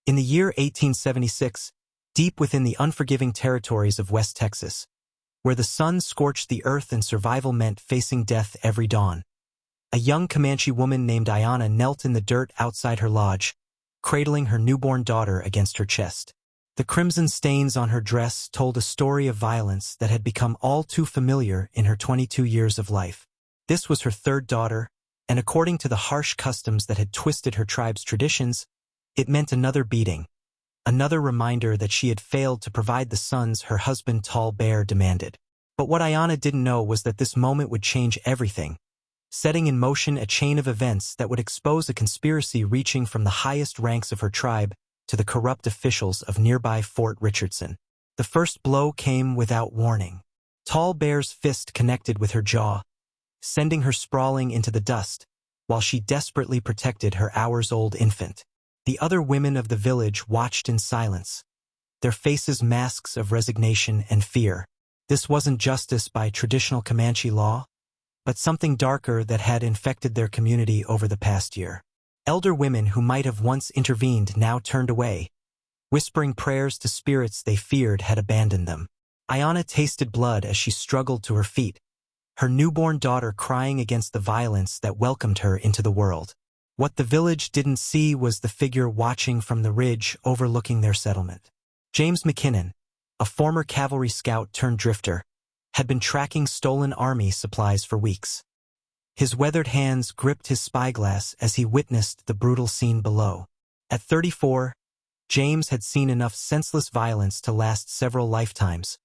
In the year 1876, deep within the unforgiving territories of West Texas, where the sun scorched the earth and survival meant facing death every dawn, a young Comanche woman named Ayanna knelt in the dirt outside her lodge, cradling her newborn daughter against her chest. The crimson stains on her dress told a story of violence that had become all too familiar in her 22 years of life. This was her third daughter, and according to the harsh customs that had twisted her tribe's traditions, it meant another beating, another reminder that she had failed to provide the sons her husband Tall Bear demanded. But what Ayanna didn't know was that this moment would change everything, setting in motion a chain of events that would expose a conspiracy reaching from the highest ranks of her tribe to the corrupt officials of nearby Fort Richardson. The first blow came without warning. Tall Bear's fist connected with her jaw, sending her sprawling into the dust, while she desperately protected her hours-old infant. The other women of the village watched in silence, their faces masks of resignation and fear. This wasn't justice by traditional Comanche law, but something darker that had infected their community over the past year. Elder women who might have once intervened now turned away, whispering prayers to spirits they feared had abandoned them. Ayanna tasted blood as she struggled to her feet, her newborn daughter crying against the violence that welcomed her into the world. What the village didn't see was the figure watching from the ridge overlooking their settlement. James McKinnon, a former cavalry scout turned drifter, had been tracking stolen army supplies for weeks. His weathered hands gripped his spyglass as he witnessed the brutal scene below. At 34, James had seen enough senseless violence to last several lifetimes,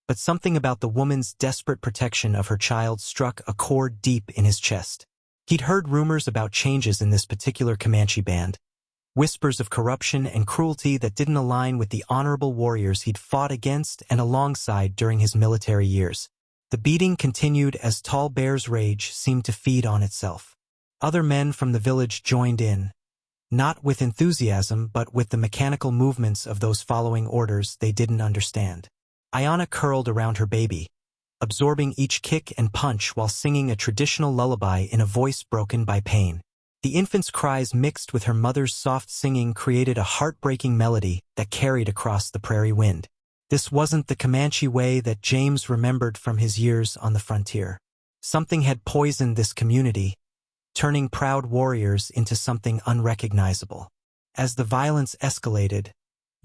but something about the woman's desperate protection of her child struck a chord deep in his chest. He'd heard rumors about changes in this particular Comanche band, whispers of corruption and cruelty that didn't align with the honorable warriors he'd fought against and alongside during his military years. The beating continued as Tall Bear's rage seemed to feed on itself. Other men from the village joined in, not with enthusiasm but with the mechanical movements of those following orders they didn't understand. Ayanna curled around her baby, absorbing each kick and punch while singing a traditional lullaby in a voice broken by pain. The infant's cries mixed with her mother's soft singing created a heartbreaking melody that carried across the prairie wind. This wasn't the Comanche way that James remembered from his years on the frontier. Something had poisoned this community, turning proud warriors into something unrecognizable. As the violence escalated,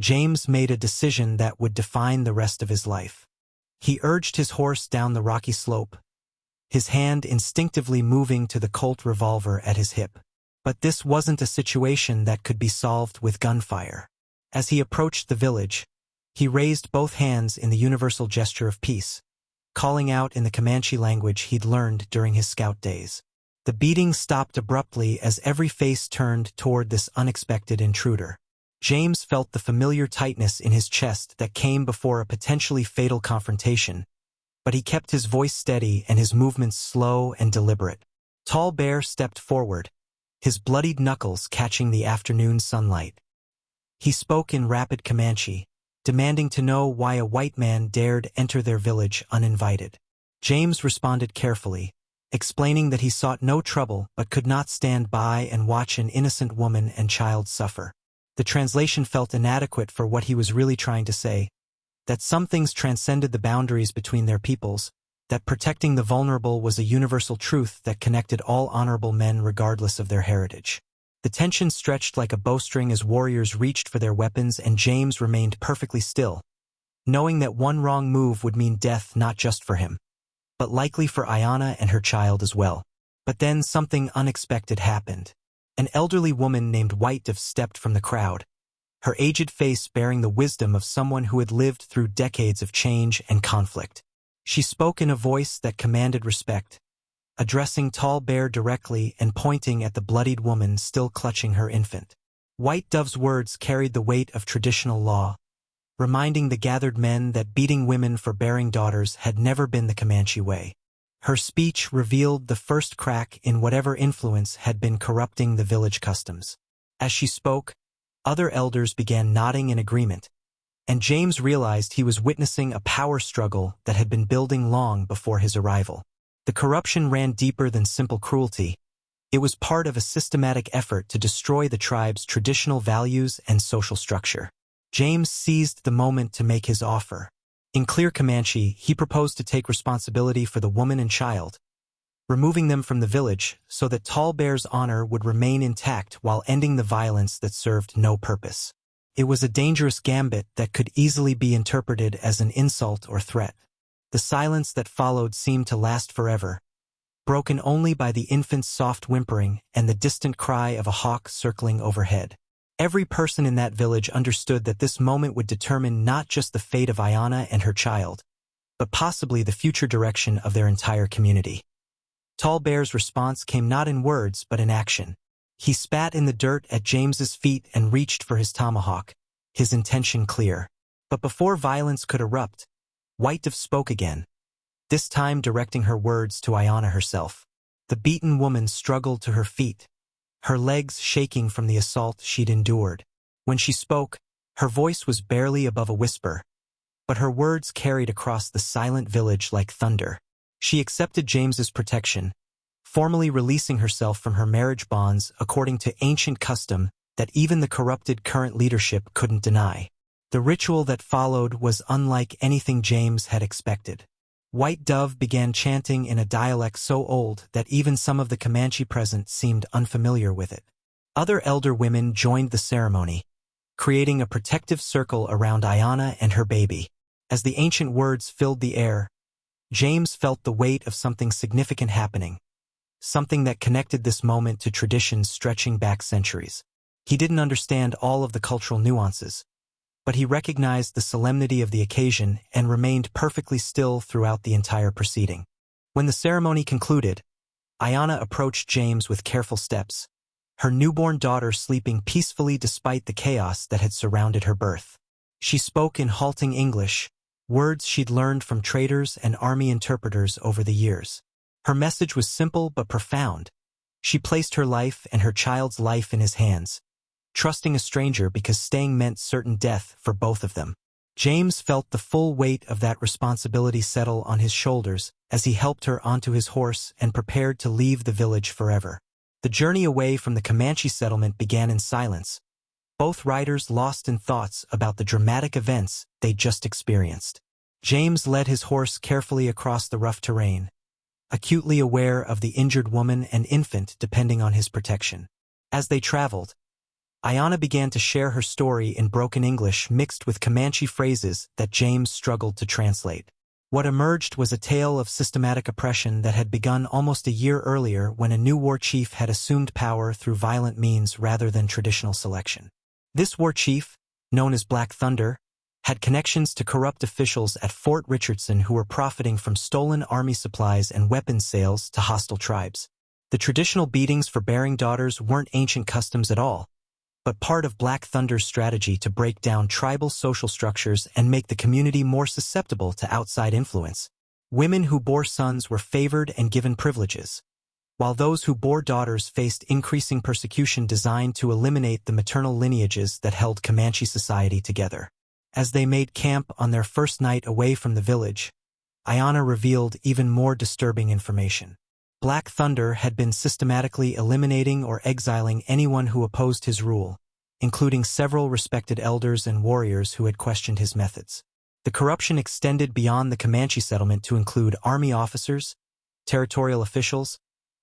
James made a decision that would define the rest of his life. He urged his horse down the rocky slope, his hand instinctively moving to the Colt revolver at his hip. But this wasn't a situation that could be solved with gunfire. As he approached the village, he raised both hands in the universal gesture of peace, calling out in the Comanche language he'd learned during his scout days. The beating stopped abruptly as every face turned toward this unexpected intruder. James felt the familiar tightness in his chest that came before a potentially fatal confrontation, but he kept his voice steady and his movements slow and deliberate. Tall Bear stepped forward, his bloodied knuckles catching the afternoon sunlight. He spoke in rapid Comanche, demanding to know why a white man dared enter their village uninvited. James responded carefully, explaining that he sought no trouble but could not stand by and watch an innocent woman and child suffer. The translation felt inadequate for what he was really trying to say, that some things transcended the boundaries between their peoples, that protecting the vulnerable was a universal truth that connected all honorable men regardless of their heritage. The tension stretched like a bowstring as warriors reached for their weapons and James remained perfectly still, knowing that one wrong move would mean death not just for him, but likely for Ayanna and her child as well. But then something unexpected happened. An elderly woman named White stepped from the crowd, her aged face bearing the wisdom of someone who had lived through decades of change and conflict. She spoke in a voice that commanded respect, addressing Tall Bear directly and pointing at the bloodied woman still clutching her infant. White Dove's words carried the weight of traditional law, reminding the gathered men that beating women for bearing daughters had never been the Comanche way. Her speech revealed the first crack in whatever influence had been corrupting the village customs. As she spoke, other elders began nodding in agreement, and James realized he was witnessing a power struggle that had been building long before his arrival. The corruption ran deeper than simple cruelty, It was part of a systematic effort to destroy the tribe's traditional values and social structure. James seized the moment to make his offer. In clear Comanche, he proposed to take responsibility for the woman and child, removing them from the village so that Tall Bear's honor would remain intact while ending the violence that served no purpose. It was a dangerous gambit that could easily be interpreted as an insult or threat. The silence that followed seemed to last forever, broken only by the infant's soft whimpering and the distant cry of a hawk circling overhead. Every person in that village understood that this moment would determine not just the fate of Ayana and her child, but possibly the future direction of their entire community. Tall Bear's response came not in words but in action. He spat in the dirt at James's feet and reached for his tomahawk, his intention clear. But before violence could erupt, White Dove spoke again, this time directing her words to Ayana herself. The beaten woman struggled to her feet, her legs shaking from the assault she'd endured. When she spoke, her voice was barely above a whisper, but her words carried across the silent village like thunder. She accepted James's protection, formally releasing herself from her marriage bonds according to ancient custom that even the corrupted current leadership couldn't deny. The ritual that followed was unlike anything James had expected. White Dove began chanting in a dialect so old that even some of the Comanche present seemed unfamiliar with it. Other elder women joined the ceremony, creating a protective circle around Ayana and her baby. As the ancient words filled the air, James felt the weight of something significant happening, something that connected this moment to traditions stretching back centuries. He didn't understand all of the cultural nuances, but he recognized the solemnity of the occasion and remained perfectly still throughout the entire proceeding. When the ceremony concluded, Ayana approached James with careful steps, her newborn daughter sleeping peacefully despite the chaos that had surrounded her birth. She spoke in halting English, words she'd learned from traders and army interpreters over the years. Her message was simple but profound. She placed her life and her child's life in his hands, trusting a stranger because staying meant certain death for both of them. James felt the full weight of that responsibility settle on his shoulders as he helped her onto his horse and prepared to leave the village forever. The journey away from the Comanche settlement began in silence, both riders lost in thoughts about the dramatic events they'd just experienced. James led his horse carefully across the rough terrain, acutely aware of the injured woman and infant depending on his protection. As they traveled, Ayana began to share her story in broken English mixed with Comanche phrases that James struggled to translate. What emerged was a tale of systematic oppression that had begun almost a year earlier when a new war chief had assumed power through violent means rather than traditional selection. This war chief, known as Black Thunder, had connections to corrupt officials at Fort Richardson who were profiting from stolen army supplies and weapons sales to hostile tribes. The traditional beatings for bearing daughters weren't ancient customs at all, but part of Black Thunder's strategy to break down tribal social structures and make the community more susceptible to outside influence. Women who bore sons were favored and given privileges, while those who bore daughters faced increasing persecution designed to eliminate the maternal lineages that held Comanche society together. As they made camp on their first night away from the village, Ayana revealed even more disturbing information. Black Thunder had been systematically eliminating or exiling anyone who opposed his rule, including several respected elders and warriors who had questioned his methods. The corruption extended beyond the Comanche settlement to include army officers, territorial officials,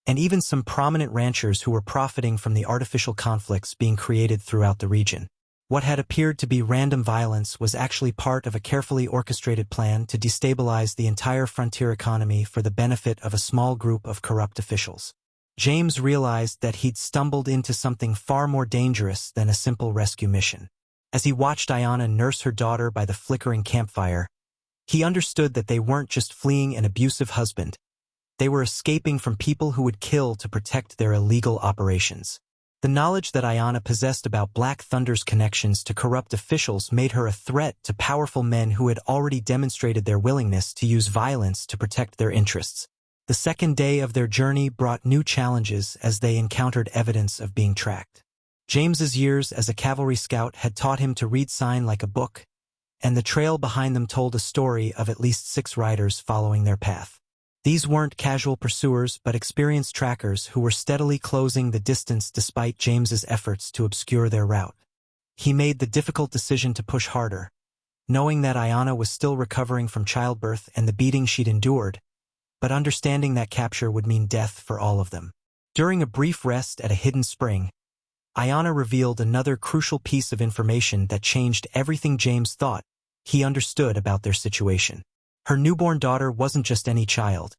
and even some prominent ranchers who were profiting from the artificial conflicts being created throughout the region. What had appeared to be random violence was actually part of a carefully orchestrated plan to destabilize the entire frontier economy for the benefit of a small group of corrupt officials. James realized that he'd stumbled into something far more dangerous than a simple rescue mission. As he watched Ayana nurse her daughter by the flickering campfire, he understood that they weren't just fleeing an abusive husband. They were escaping from people who would kill to protect their illegal operations. The knowledge that Ayana possessed about Black Thunder's connections to corrupt officials made her a threat to powerful men who had already demonstrated their willingness to use violence to protect their interests. The second day of their journey brought new challenges as they encountered evidence of being tracked. James's years as a cavalry scout had taught him to read sign like a book, and the trail behind them told a story of at least 6 riders following their path. These weren't casual pursuers but experienced trackers who were steadily closing the distance despite James's efforts to obscure their route. He made the difficult decision to push harder, knowing that Ayanna was still recovering from childbirth and the beating she'd endured, but understanding that capture would mean death for all of them. During a brief rest at a hidden spring, Ayanna revealed another crucial piece of information that changed everything James thought he understood about their situation. Her newborn daughter wasn't just any child,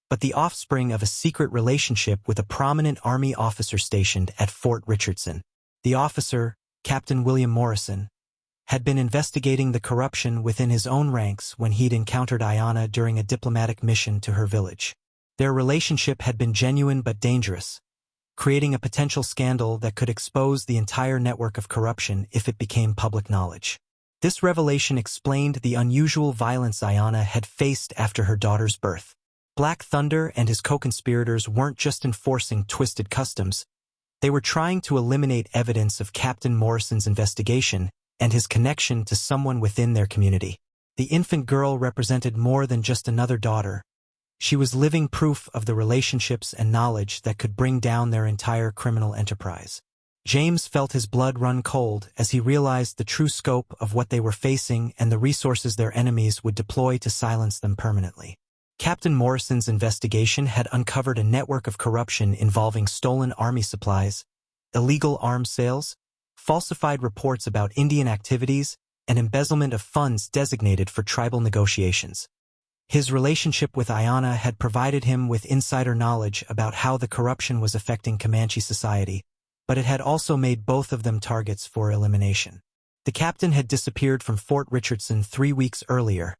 but the offspring of a secret relationship with a prominent Army officer stationed at Fort Richardson. The officer, Captain William Morrison, had been investigating the corruption within his own ranks when he'd encountered Ayanna during a diplomatic mission to her village. Their relationship had been genuine but dangerous, creating a potential scandal that could expose the entire network of corruption if it became public knowledge. This revelation explained the unusual violence Ayanna had faced after her daughter's birth. Black Thunder and his co-conspirators weren't just enforcing twisted customs, they were trying to eliminate evidence of Captain Morrison's investigation and his connection to someone within their community. The infant girl represented more than just another daughter. She was living proof of the relationships and knowledge that could bring down their entire criminal enterprise. James felt his blood run cold as he realized the true scope of what they were facing and the resources their enemies would deploy to silence them permanently. Captain Morrison's investigation had uncovered a network of corruption involving stolen army supplies, illegal arms sales, falsified reports about Indian activities, and embezzlement of funds designated for tribal negotiations. His relationship with Ayanna had provided him with insider knowledge about how the corruption was affecting Comanche society, but it had also made both of them targets for elimination. The captain had disappeared from Fort Richardson 3 weeks earlier,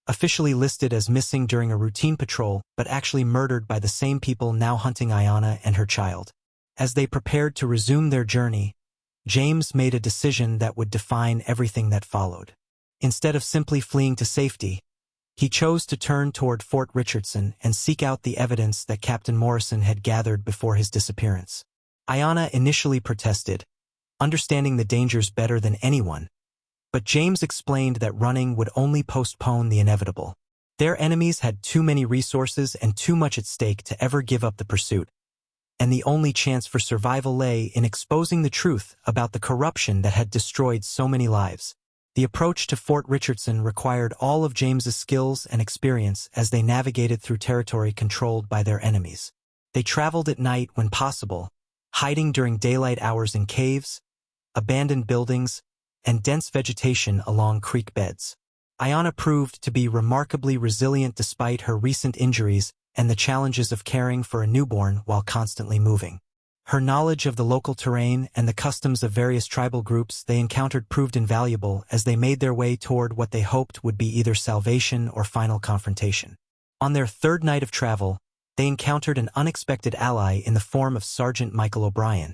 officially listed as missing during a routine patrol but actually murdered by the same people now hunting Ayanna and her child. As they prepared to resume their journey, James made a decision that would define everything that followed. Instead of simply fleeing to safety, he chose to turn toward Fort Richardson and seek out the evidence that Captain Morrison had gathered before his disappearance. Ayanna initially protested, understanding the dangers better than anyone, but James explained that running would only postpone the inevitable. Their enemies had too many resources and too much at stake to ever give up the pursuit, and the only chance for survival lay in exposing the truth about the corruption that had destroyed so many lives. The approach to Fort Richardson required all of James's skills and experience as they navigated through territory controlled by their enemies. They traveled at night when possible, hiding during daylight hours in caves, abandoned buildings, and dense vegetation along creek beds. Ayanna proved to be remarkably resilient despite her recent injuries and the challenges of caring for a newborn while constantly moving. Her knowledge of the local terrain and the customs of various tribal groups they encountered proved invaluable as they made their way toward what they hoped would be either salvation or final confrontation. On their third night of travel, they encountered an unexpected ally in the form of Sergeant Michael O'Brien,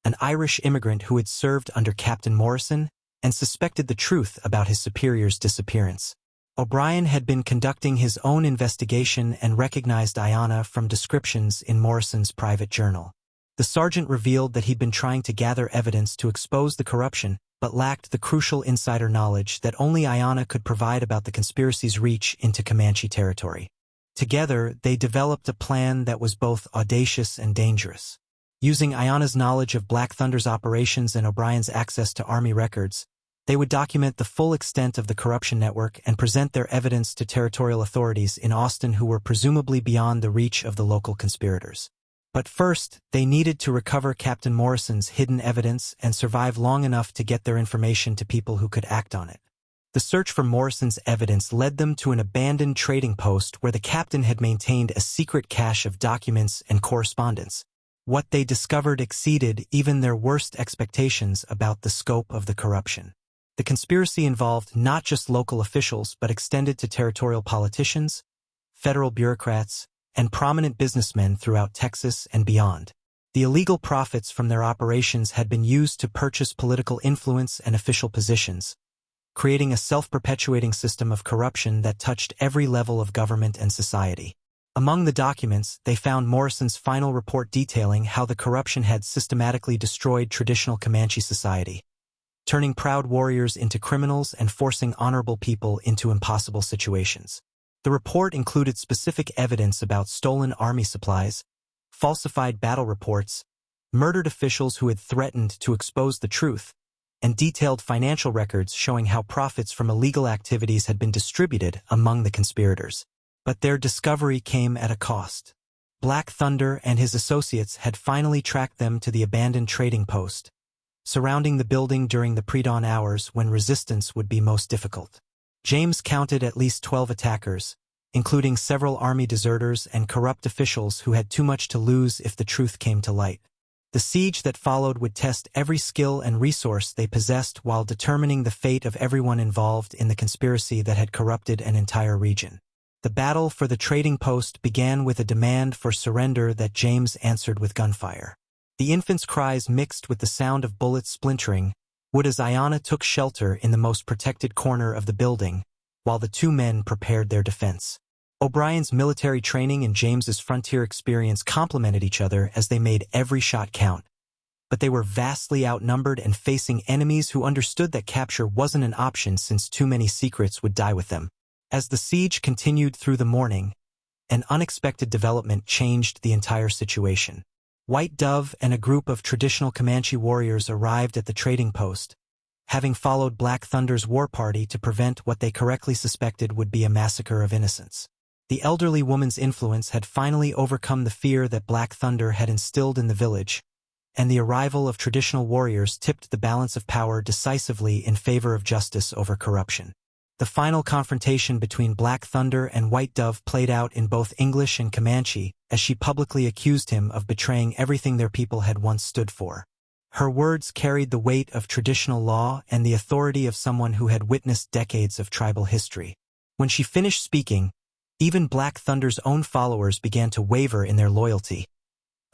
an Irish immigrant who had served under Captain Morrison and suspected the truth about his superior's disappearance. O'Brien had been conducting his own investigation and recognized Ayanna from descriptions in Morrison's private journal. The sergeant revealed that he'd been trying to gather evidence to expose the corruption, but lacked the crucial insider knowledge that only Ayanna could provide about the conspiracy's reach into Comanche territory. Together, they developed a plan that was both audacious and dangerous. Using Ayanna's knowledge of Black Thunder's operations and O'Brien's access to Army records, they would document the full extent of the corruption network and present their evidence to territorial authorities in Austin who were presumably beyond the reach of the local conspirators. But first, they needed to recover Captain Morrison's hidden evidence and survive long enough to get their information to people who could act on it. The search for Morrison's evidence led them to an abandoned trading post where the captain had maintained a secret cache of documents and correspondence. What they discovered exceeded even their worst expectations about the scope of the corruption. The conspiracy involved not just local officials but extended to territorial politicians, federal bureaucrats, and prominent businessmen throughout Texas and beyond. The illegal profits from their operations had been used to purchase political influence and official positions, creating a self-perpetuating system of corruption that touched every level of government and society. Among the documents, they found Morrison's final report detailing how the corruption had systematically destroyed traditional Comanche society, turning proud warriors into criminals and forcing honorable people into impossible situations. The report included specific evidence about stolen army supplies, falsified battle reports, murdered officials who had threatened to expose the truth, and detailed financial records showing how profits from illegal activities had been distributed among the conspirators. But their discovery came at a cost. Black Thunder and his associates had finally tracked them to the abandoned trading post, surrounding the building during the pre-dawn hours when resistance would be most difficult. James counted at least 12 attackers, including several army deserters and corrupt officials who had too much to lose if the truth came to light. The siege that followed would test every skill and resource they possessed while determining the fate of everyone involved in the conspiracy that had corrupted an entire region. The battle for the trading post began with a demand for surrender that James answered with gunfire. The infants' cries mixed with the sound of bullets splintering would as Ayanna took shelter in the most protected corner of the building, while the two men prepared their defense. O'Brien's military training and James's frontier experience complemented each other as they made every shot count. But they were vastly outnumbered and facing enemies who understood that capture wasn't an option since too many secrets would die with them. As the siege continued through the morning, an unexpected development changed the entire situation. White Dove and a group of traditional Comanche warriors arrived at the trading post, having followed Black Thunder's war party to prevent what they correctly suspected would be a massacre of innocents. The elderly woman's influence had finally overcome the fear that Black Thunder had instilled in the village, and the arrival of traditional warriors tipped the balance of power decisively in favor of justice over corruption. The final confrontation between Black Thunder and White Dove played out in both English and Comanche, as she publicly accused him of betraying everything their people had once stood for. Her words carried the weight of traditional law and the authority of someone who had witnessed decades of tribal history. When she finished speaking, even Black Thunder's own followers began to waver in their loyalty,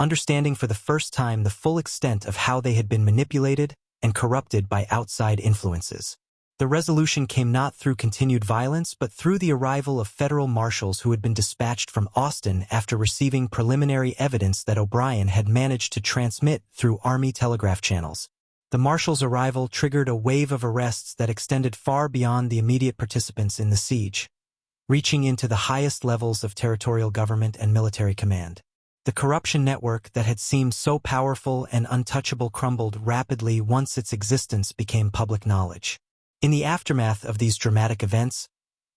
understanding for the first time the full extent of how they had been manipulated and corrupted by outside influences. The resolution came not through continued violence but through the arrival of federal marshals who had been dispatched from Austin after receiving preliminary evidence that O'Brien had managed to transmit through Army telegraph channels. The marshals' arrival triggered a wave of arrests that extended far beyond the immediate participants in the siege, reaching into the highest levels of territorial government and military command. The corruption network that had seemed so powerful and untouchable crumbled rapidly once its existence became public knowledge. In the aftermath of these dramatic events,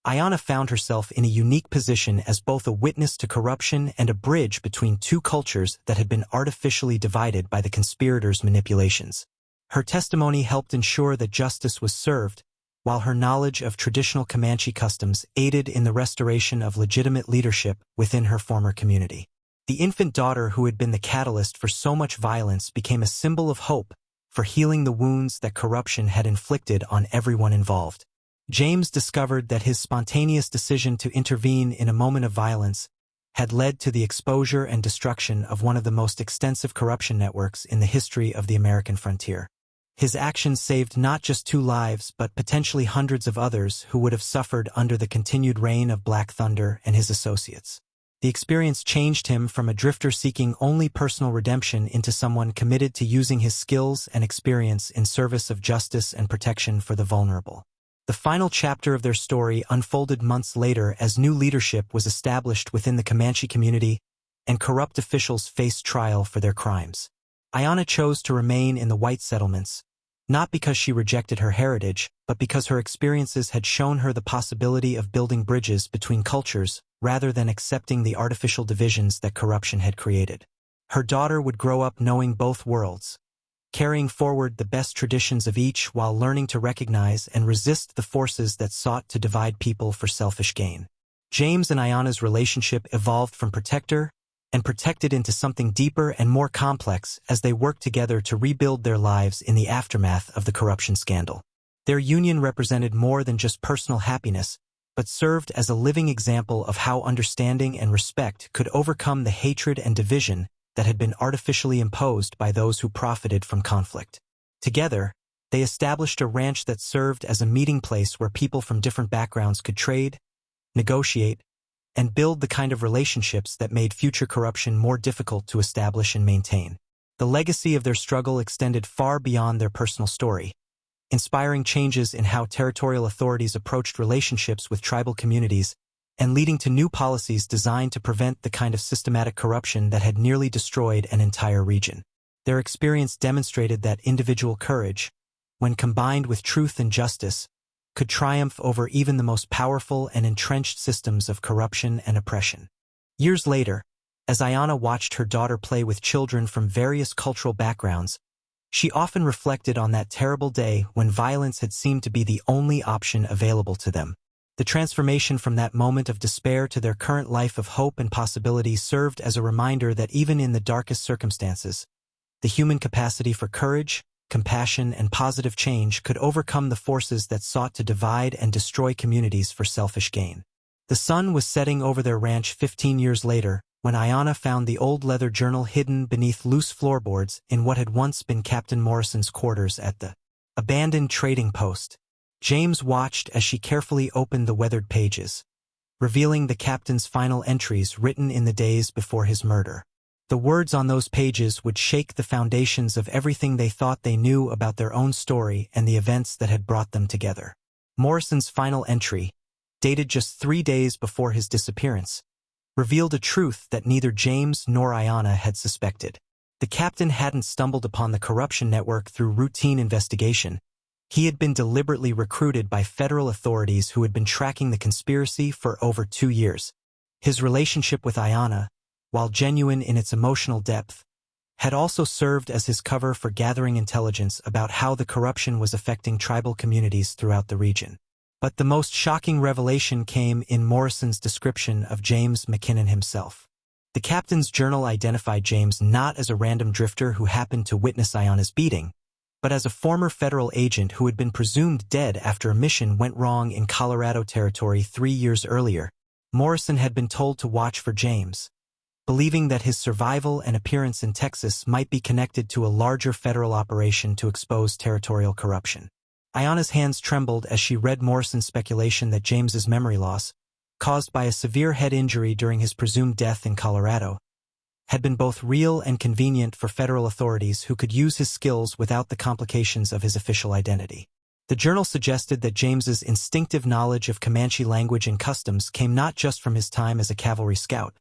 Ayanna found herself in a unique position as both a witness to corruption and a bridge between two cultures that had been artificially divided by the conspirators' manipulations. Her testimony helped ensure that justice was served, while her knowledge of traditional Comanche customs aided in the restoration of legitimate leadership within her former community. The infant daughter who had been the catalyst for so much violence became a symbol of hope for healing the wounds that corruption had inflicted on everyone involved. James discovered that his spontaneous decision to intervene in a moment of violence had led to the exposure and destruction of one of the most extensive corruption networks in the history of the American frontier. His actions saved not just 2 lives but potentially hundreds of others who would have suffered under the continued reign of Black Thunder and his associates. The experience changed him from a drifter seeking only personal redemption into someone committed to using his skills and experience in service of justice and protection for the vulnerable. The final chapter of their story unfolded months later as new leadership was established within the Comanche community and corrupt officials faced trial for their crimes. Ayanna chose to remain in the white settlements, not because she rejected her heritage, but because her experiences had shown her the possibility of building bridges between cultures rather than accepting the artificial divisions that corruption had created. Her daughter would grow up knowing both worlds, carrying forward the best traditions of each while learning to recognize and resist the forces that sought to divide people for selfish gain. James and Ayanna's relationship evolved from protector and protected into something deeper and more complex as they worked together to rebuild their lives in the aftermath of the corruption scandal. Their union represented more than just personal happiness, but served as a living example of how understanding and respect could overcome the hatred and division that had been artificially imposed by those who profited from conflict. Together, they established a ranch that served as a meeting place where people from different backgrounds could trade, negotiate, and build the kind of relationships that made future corruption more difficult to establish and maintain. The legacy of their struggle extended far beyond their personal story, inspiring changes in how territorial authorities approached relationships with tribal communities and leading to new policies designed to prevent the kind of systematic corruption that had nearly destroyed an entire region. Their experience demonstrated that individual courage, when combined with truth and justice, could triumph over even the most powerful and entrenched systems of corruption and oppression. Years later, as Ayanna watched her daughter play with children from various cultural backgrounds, she often reflected on that terrible day when violence had seemed to be the only option available to them. The transformation from that moment of despair to their current life of hope and possibility served as a reminder that even in the darkest circumstances, the human capacity for courage, compassion, and positive change could overcome the forces that sought to divide and destroy communities for selfish gain. The sun was setting over their ranch 15 years later when Ayanna found the old leather journal hidden beneath loose floorboards in what had once been Captain Morrison's quarters at the abandoned trading post. James watched as she carefully opened the weathered pages, revealing the captain's final entries written in the days before his murder. The words on those pages would shake the foundations of everything they thought they knew about their own story and the events that had brought them together. Morrison's final entry, dated just 3 days before his disappearance, revealed a truth that neither James nor Ayanna had suspected. The captain hadn't stumbled upon the corruption network through routine investigation. He had been deliberately recruited by federal authorities who had been tracking the conspiracy for over 2 years. His relationship with Ayanna, while genuine in its emotional depth, had also served as his cover for gathering intelligence about how the corruption was affecting tribal communities throughout the region. But the most shocking revelation came in Morrison's description of James McKinnon himself. The captain's journal identified James not as a random drifter who happened to witness Ayanna's beating, but as a former federal agent who had been presumed dead after a mission went wrong in Colorado Territory 3 years earlier. Morrison had been told to watch for James, believing that his survival and appearance in Texas might be connected to a larger federal operation to expose territorial corruption. Ayanna's hands trembled as she read Morrison's speculation that James's memory loss, caused by a severe head injury during his presumed death in Colorado, had been both real and convenient for federal authorities who could use his skills without the complications of his official identity. The journal suggested that James's instinctive knowledge of Comanche language and customs came not just from his time as a cavalry scout,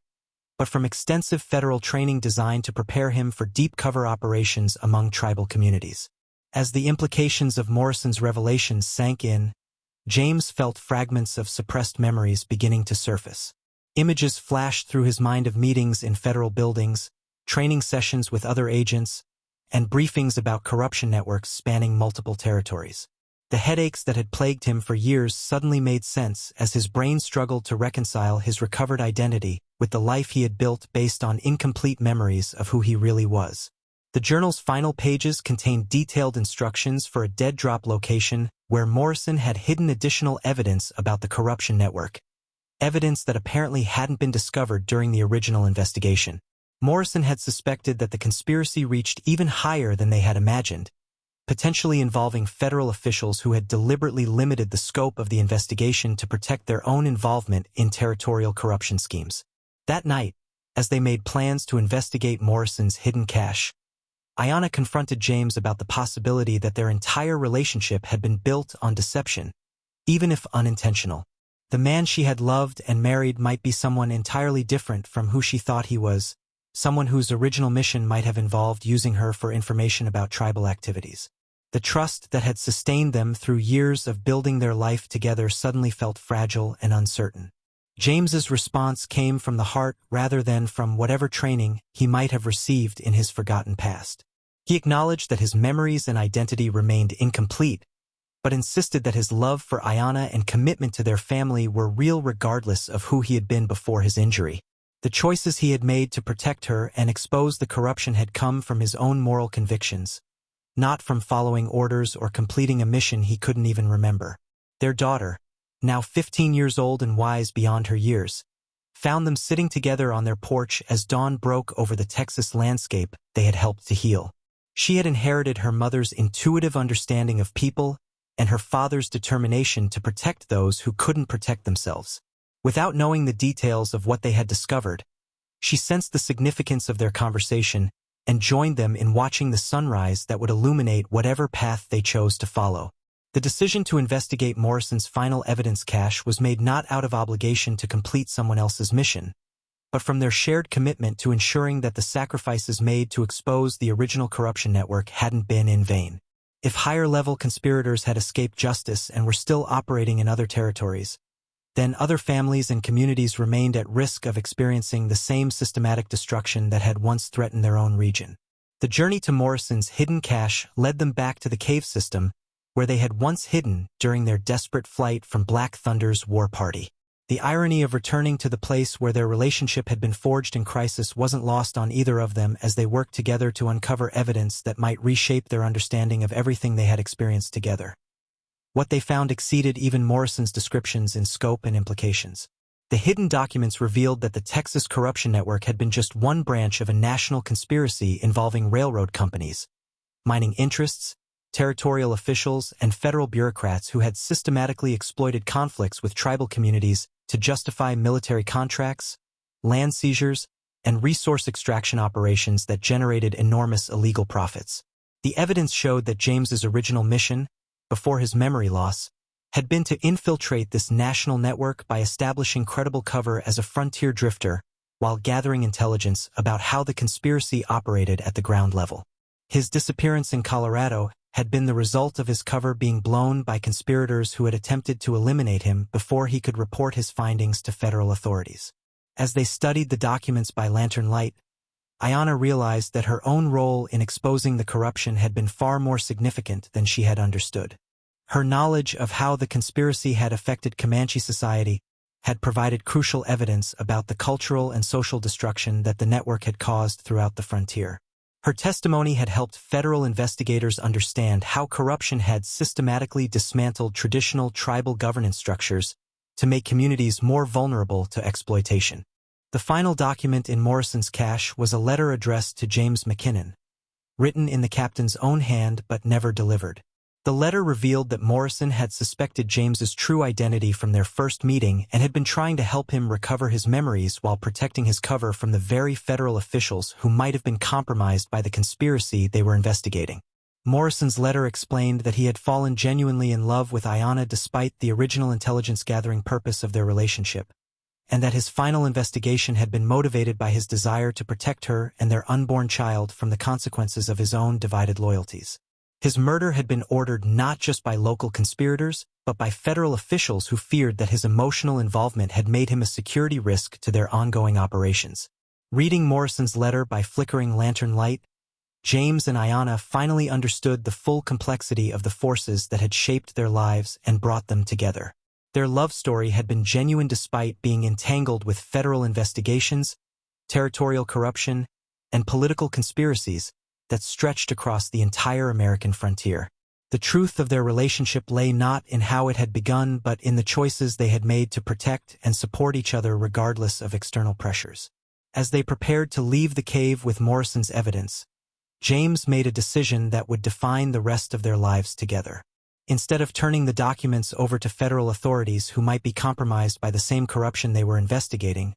but from extensive federal training designed to prepare him for deep cover operations among tribal communities. As the implications of Morrison's revelations sank in, James felt fragments of suppressed memories beginning to surface. Images flashed through his mind of meetings in federal buildings, training sessions with other agents, and briefings about corruption networks spanning multiple territories. The headaches that had plagued him for years suddenly made sense as his brain struggled to reconcile his recovered identity with the life he had built based on incomplete memories of who he really was. The journal's final pages contained detailed instructions for a dead-drop location where Morrison had hidden additional evidence about the corruption network, evidence that apparently hadn't been discovered during the original investigation. Morrison had suspected that the conspiracy reached even higher than they had imagined, potentially involving federal officials who had deliberately limited the scope of the investigation to protect their own involvement in territorial corruption schemes. That night, as they made plans to investigate Morrison's hidden cache, Ayanna confronted James about the possibility that their entire relationship had been built on deception, even if unintentional. The man she had loved and married might be someone entirely different from who she thought he was, someone whose original mission might have involved using her for information about tribal activities. The trust that had sustained them through years of building their life together suddenly felt fragile and uncertain. James's response came from the heart rather than from whatever training he might have received in his forgotten past. He acknowledged that his memories and identity remained incomplete, but insisted that his love for Ayanna and commitment to their family were real regardless of who he had been before his injury. The choices he had made to protect her and expose the corruption had come from his own moral convictions, not from following orders or completing a mission he couldn't even remember. Their daughter, now 15 years old and wise beyond her years, found them sitting together on their porch as dawn broke over the Texas landscape they had helped to heal. She had inherited her mother's intuitive understanding of people and her father's determination to protect those who couldn't protect themselves. Without knowing the details of what they had discovered, she sensed the significance of their conversation and joined them in watching the sunrise that would illuminate whatever path they chose to follow. The decision to investigate Morrison's final evidence cache was made not out of obligation to complete someone else's mission, but from their shared commitment to ensuring that the sacrifices made to expose the original corruption network hadn't been in vain. If higher-level conspirators had escaped justice and were still operating in other territories, then other families and communities remained at risk of experiencing the same systematic destruction that had once threatened their own region. The journey to Morrison's hidden cache led them back to the cave system, where they had once hidden during their desperate flight from Black Thunder's war party. The irony of returning to the place where their relationship had been forged in crisis wasn't lost on either of them as they worked together to uncover evidence that might reshape their understanding of everything they had experienced together. What they found exceeded even Morrison's descriptions in scope and implications. The hidden documents revealed that the Texas corruption network had been just one branch of a national conspiracy involving railroad companies, mining interests, territorial officials, and federal bureaucrats who had systematically exploited conflicts with tribal communities to justify military contracts, land seizures, and resource extraction operations that generated enormous illegal profits. The evidence showed that James's original mission, before his memory loss, had been to infiltrate this national network by establishing credible cover as a frontier drifter while gathering intelligence about how the conspiracy operated at the ground level. His disappearance in Colorado had been the result of his cover being blown by conspirators who had attempted to eliminate him before he could report his findings to federal authorities. As they studied the documents by lantern light, Ayanna realized that her own role in exposing the corruption had been far more significant than she had understood. Her knowledge of how the conspiracy had affected Comanche society had provided crucial evidence about the cultural and social destruction that the network had caused throughout the frontier. Her testimony had helped federal investigators understand how corruption had systematically dismantled traditional tribal governance structures to make communities more vulnerable to exploitation. The final document in Morrison's cache was a letter addressed to James McKinnon, written in the captain's own hand but never delivered. The letter revealed that Morrison had suspected James's true identity from their first meeting and had been trying to help him recover his memories while protecting his cover from the very federal officials who might have been compromised by the conspiracy they were investigating. Morrison's letter explained that he had fallen genuinely in love with Ayanna despite the original intelligence-gathering purpose of their relationship, and that his final investigation had been motivated by his desire to protect her and their unborn child from the consequences of his own divided loyalties. His murder had been ordered not just by local conspirators, but by federal officials who feared that his emotional involvement had made him a security risk to their ongoing operations. Reading Morrison's letter by flickering lantern light, James and Ayanna finally understood the full complexity of the forces that had shaped their lives and brought them together. Their love story had been genuine despite being entangled with federal investigations, territorial corruption, and political conspiracies that stretched across the entire American frontier. The truth of their relationship lay not in how it had begun but in the choices they had made to protect and support each other regardless of external pressures. As they prepared to leave the cave with Morrison's evidence, James made a decision that would define the rest of their lives together. Instead of turning the documents over to federal authorities who might be compromised by the same corruption they were investigating,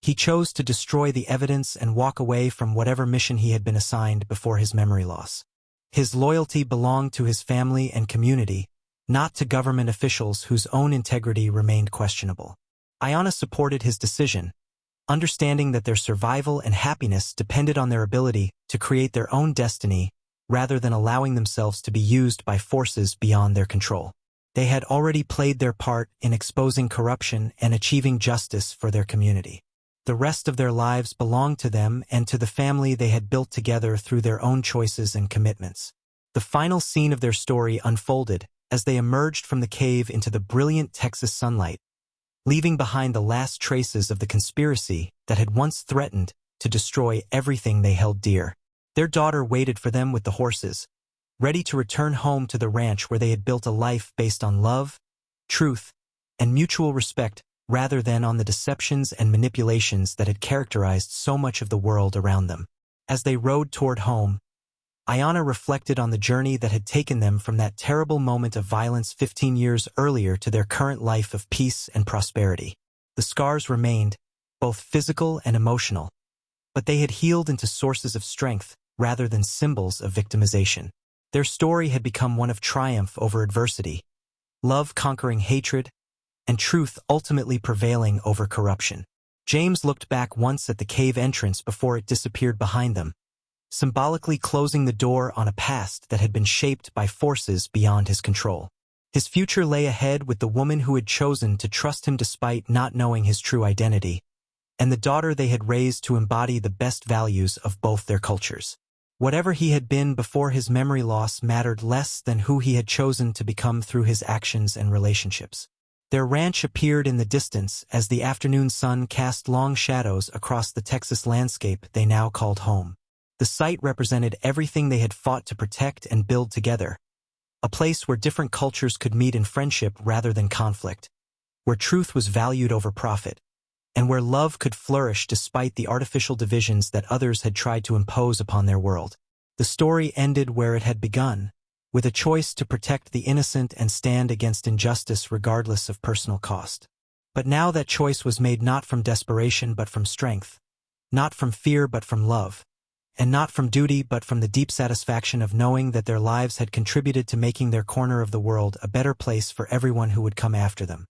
he chose to destroy the evidence and walk away from whatever mission he had been assigned before his memory loss. His loyalty belonged to his family and community, not to government officials whose own integrity remained questionable. Ayanna supported his decision, understanding that their survival and happiness depended on their ability to create their own destiny rather than allowing themselves to be used by forces beyond their control. They had already played their part in exposing corruption and achieving justice for their community. The rest of their lives belonged to them and to the family they had built together through their own choices and commitments. The final scene of their story unfolded as they emerged from the cave into the brilliant Texas sunlight, leaving behind the last traces of the conspiracy that had once threatened to destroy everything they held dear. Their daughter waited for them with the horses, ready to return home to the ranch where they had built a life based on love, truth, and mutual respect rather than on the deceptions and manipulations that had characterized so much of the world around them. As they rode toward home, Ayanna reflected on the journey that had taken them from that terrible moment of violence 15 years earlier to their current life of peace and prosperity. The scars remained, both physical and emotional, but they had healed into sources of strength rather than symbols of victimization. Their story had become one of triumph over adversity, love conquering hatred, and truth ultimately prevailing over corruption. James looked back once at the cave entrance before it disappeared behind them, symbolically closing the door on a past that had been shaped by forces beyond his control. His future lay ahead with the woman who had chosen to trust him despite not knowing his true identity, and the daughter they had raised to embody the best values of both their cultures. Whatever he had been before his memory loss mattered less than who he had chosen to become through his actions and relationships. Their ranch appeared in the distance as the afternoon sun cast long shadows across the Texas landscape they now called home. The site represented everything they had fought to protect and build together, a place where different cultures could meet in friendship rather than conflict, where truth was valued over profit, and where love could flourish despite the artificial divisions that others had tried to impose upon their world. The story ended where it had begun, with a choice to protect the innocent and stand against injustice regardless of personal cost. But now that choice was made not from desperation but from strength, not from fear but from love, and not from duty but from the deep satisfaction of knowing that their lives had contributed to making their corner of the world a better place for everyone who would come after them.